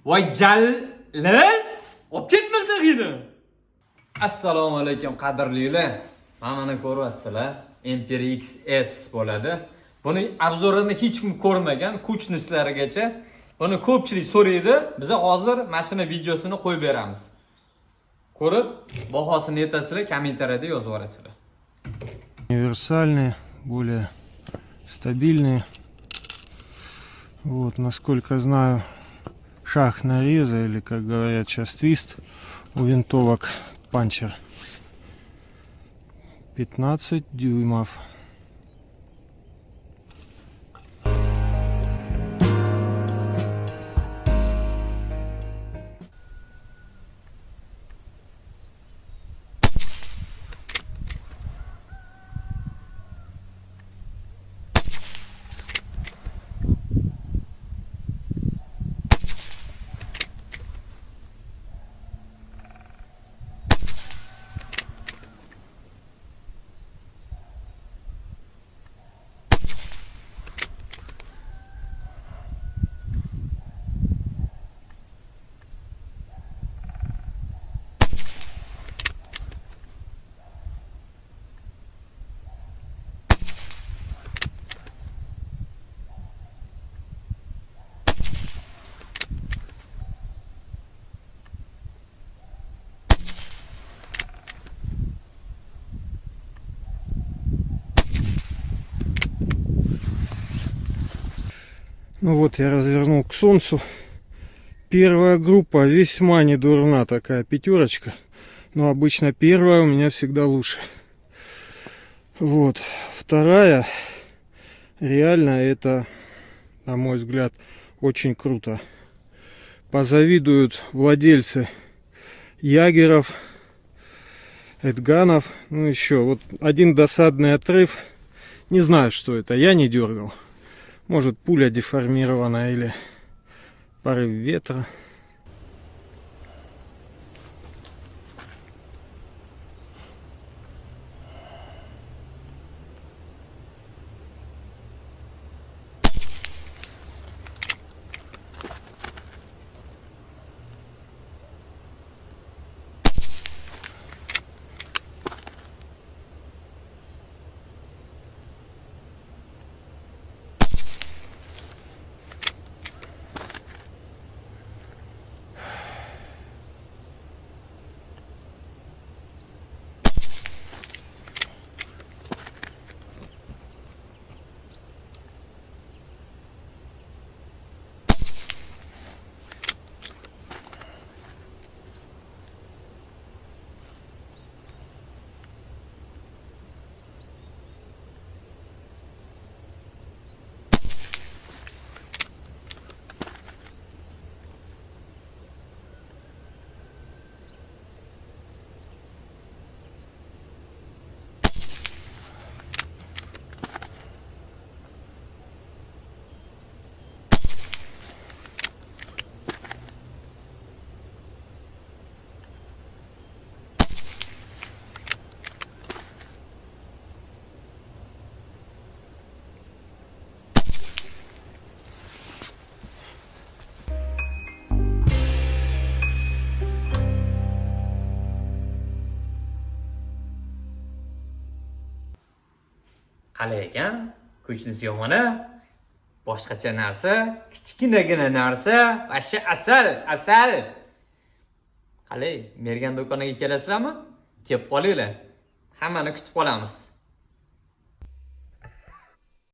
Voy Jalil, olib ketmildingmi? Assalomu alaykum qadrlilar. Mana ko'ryapsizlar, Emperor XS bo'ladi. Buni obzorini hech kim ko'rmagan, kuchnislarigacha. Buni ko'pchilik so'raydi. Biz hozir mashina videosini qo'yib beramiz. Ko'rib, bahosini aytasizlar, kommentariyada yozib yuborasizlar. Универсальные, более стабильные. Вот, насколько знаю, шаг нареза, или, как говорят сейчас, твист у винтовок панчер 15 дюймов. Ну вот, я развернул к солнцу. Первая группа весьма не дурна, такая пятерочка. Но обычно первая у меня всегда лучше. Вот. Вторая, реально это, на мой взгляд, очень круто. Позавидуют владельцы ягеров, эдганов. Ну еще, вот один досадный отрыв. Не знаю, что это, я не дергал. Может, пуля деформирована или порыв ветра. Qalay ekan? Kuchnisi yomon-a? Boshqacha narsa, kichkinagina narsa, vasha asal. Qalay, Mergan do'koniga kelasizlarmi? Kelib qolinglar. Hammani kutib qolamiz.